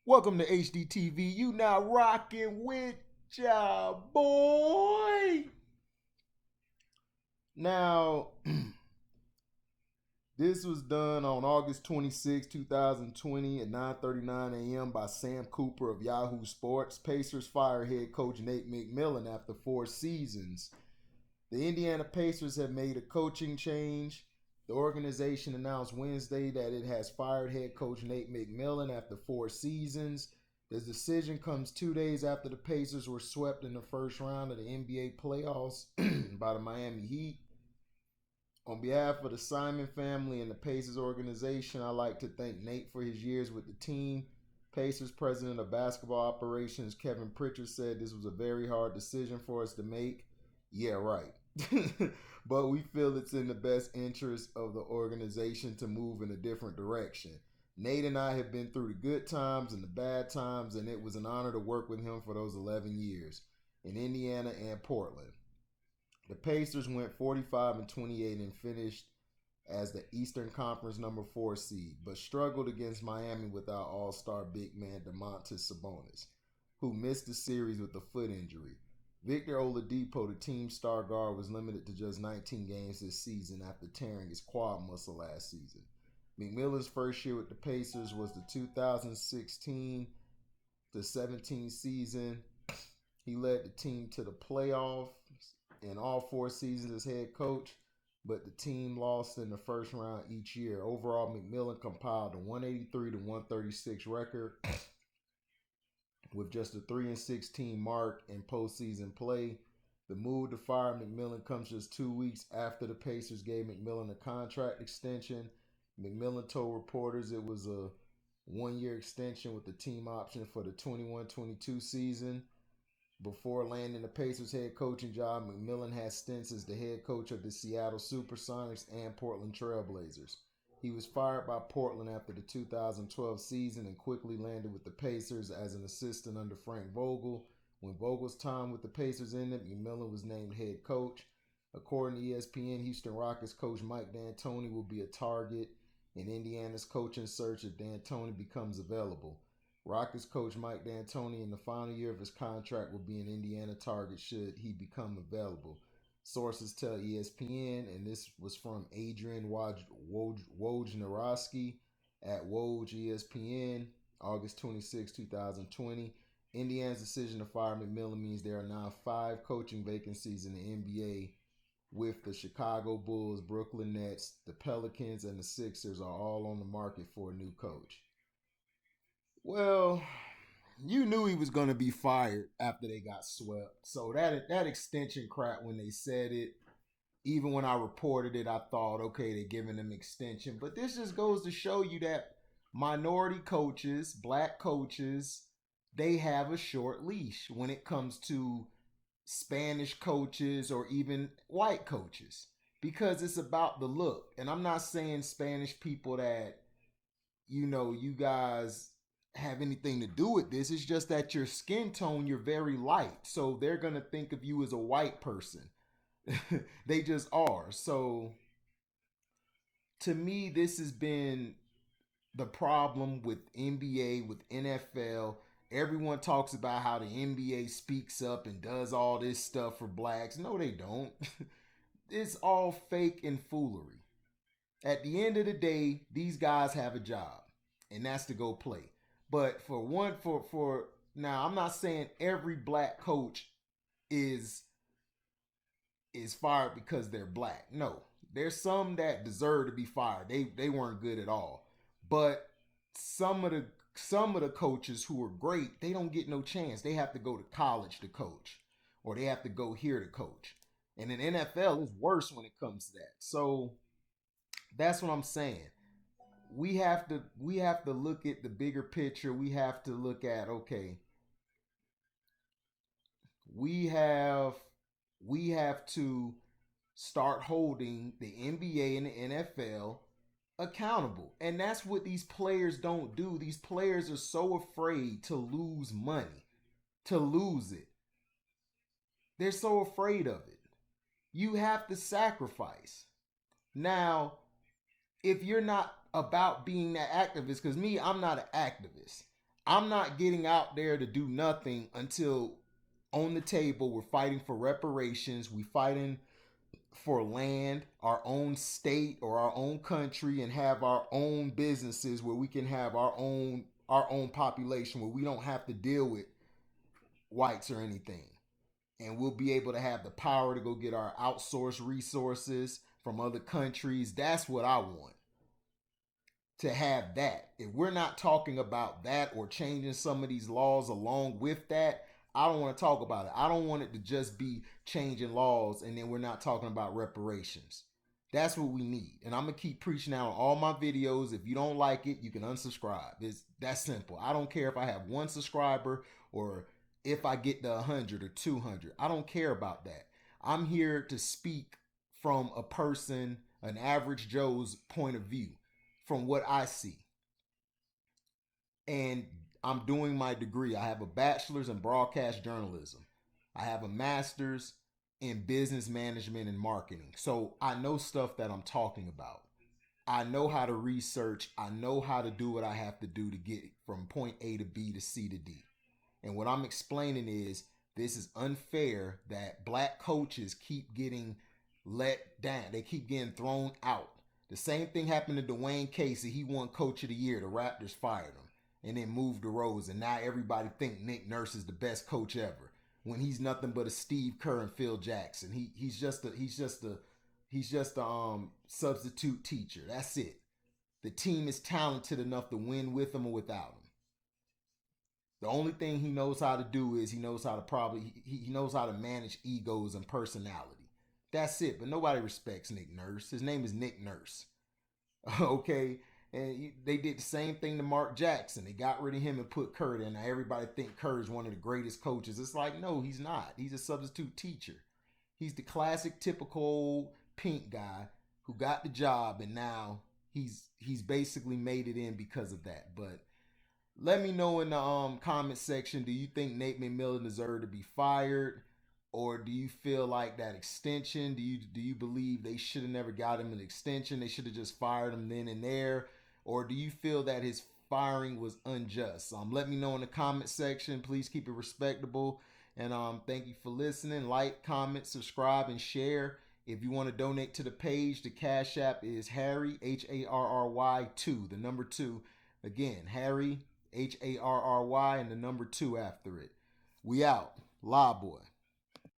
Welcome to HDTV. You now rocking with ya boy. Now, this was done on August 26, 2020 at 9:39 a.m. by Sam Cooper of Yahoo Sports. Pacers fire head coach Nate McMillan after 4 seasons. The Indiana Pacers have made a coaching change. The organization announced Wednesday that it has fired head coach Nate McMillan after 4 seasons. This decision comes 2 days after the Pacers were swept in the first round of the NBA playoffs by the Miami Heat. On behalf of the Simon family and the Pacers organization, I'd like to thank Nate for his years with the team. Pacers president of basketball operations Kevin Pritchard said this was a very hard decision for us to make. Yeah, right. But we feel it's in the best interest of the organization to move in a different direction. Nate and I have been through the good times and the bad times, and it was an honor to work with him for those 11 years in Indiana and Portland. The Pacers went 45-28 and finished as the Eastern Conference number 4 seed, but struggled against Miami without all-star big man Domantas Sabonis, who missed the series with a foot injury. Victor Oladipo, the team's star guard, was limited to just 19 games this season after tearing his quad muscle last season. McMillan's first year with the Pacers was the 2016-17 season. He led the team to the playoffs in all 4 seasons as head coach, but the team lost in the first round each year. Overall, McMillan compiled a 183-136 record with just a 3-16 mark in postseason play. The move to fire McMillan comes just 2 weeks after the Pacers gave McMillan a contract extension. McMillan told reporters it was a 1-year extension with the team option for the 21-22 season. Before landing the Pacers head coaching job, McMillan had stints as the head coach of the Seattle Supersonics and Portland Trailblazers. He was fired by Portland after the 2012 season and quickly landed with the Pacers as an assistant under Frank Vogel. When Vogel's time with the Pacers ended, McMillan was named head coach. According to ESPN, Houston Rockets coach Mike D'Antoni will be a target in Indiana's coaching search if D'Antoni becomes available. Rockets coach Mike D'Antoni in the final year of his contract will be an Indiana target should he become available. Sources tell ESPN, and this was from Adrian Wojnarowski at Woj ESPN, August 26, 2020. Indiana's decision to fire McMillan means there are now 5 coaching vacancies in the NBA, with the Chicago Bulls, Brooklyn Nets, the Pelicans, and the Sixers are all on the market for a new coach. Well, you knew he was going to be fired after they got swept. So that extension crap, when they said it, even when I reported it, I thought, okay, they're giving him extension. But this just goes to show you that minority coaches, black coaches, they have a short leash when it comes to Spanish coaches or even white coaches, because it's about the look. And I'm not saying Spanish people that, you guys have anything to do with this. It's just that your skin tone, you're very light. So they're going to think of you as a white person. They just are. So to me, this has been the problem with NBA, with NFL. Everyone talks about how the NBA speaks up and does all this stuff for blacks. No, they don't. It's all fake and foolery. At the end of the day, these guys have a job, and that's to go play. But for now, I'm not saying every black coach is fired because they're black. No, there's some that deserve to be fired. They weren't good at all. But some of the coaches who are great, they don't get no chance. They have to go to college to coach, or they have to go here to coach. And in NFL, it's worse when it comes to that. So that's what I'm saying. We have to look at the bigger picture. We have to look at, okay, we have we have to start holding the NBA and the NFL accountable. And that's what these players don't do. These players are so afraid to lose money, to lose it. They're so afraid of it. You have to sacrifice. Now, if you're not about being that activist, because me, I'm not an activist. I'm not getting out there to do nothing until on the table we're fighting for reparations. We fighting for land, our own state or our own country, and have our own businesses where we can have our own population where we don't have to deal with whites or anything. And we'll be able to have the power to go get our outsourced resources from other countries. That's what I want, to have that. If we're not talking about that or changing some of these laws along with that, I don't want to talk about it. I don't want it to just be changing laws and then we're not talking about reparations. That's what we need. And I'm going to keep preaching out on all my videos. If you don't like it, you can unsubscribe. It's that simple. I don't care if I have one subscriber or if I get to 100 or 200. I don't care about that. I'm here to speak from a person, an average Joe's point of view, from what I see. And I'm doing my degree. I have a bachelor's in broadcast journalism. I have a master's in business management and marketing. So I know stuff that I'm talking about. I know how to research. I know how to do what I have to do to get from point A to B to C to D. And what I'm explaining is this is unfair that black coaches keep getting let down. They keep getting thrown out. The same thing happened to Dwayne Casey. He won Coach of the Year. The Raptors fired him and then moved to Rose. And now everybody think Nick Nurse is the best coach ever when he's nothing but a Steve Kerr and Phil Jackson. He's just a substitute teacher. That's it. The team is talented enough to win with him or without him. The only thing he knows how to do is he knows how to manage egos and personality. That's it. But nobody respects Nick Nurse. His name is Nick Nurse. Okay, and they did the same thing to Mark Jackson. They got rid of him and put Kerr in. Now everybody think Kerr is one of the greatest coaches. It's like, no, he's not. He's a substitute teacher. He's the classic, typical old pink guy who got the job, and now he's basically made it in because of that. But let me know in the comment section. Do you think Nate McMillan deserved to be fired, or do you feel like that extension? Do you believe they should have never got him an extension? They should have just fired him then and there, or do you feel that his firing was unjust? Let me know in the comment section. Please keep it respectable, and thank you for listening. Like, comment, subscribe, and share. If you want to donate to the page, the Cash App is Harry HARRY 2, the number 2. Again, Harry HARRY and the number 2 after it. We out. La boy.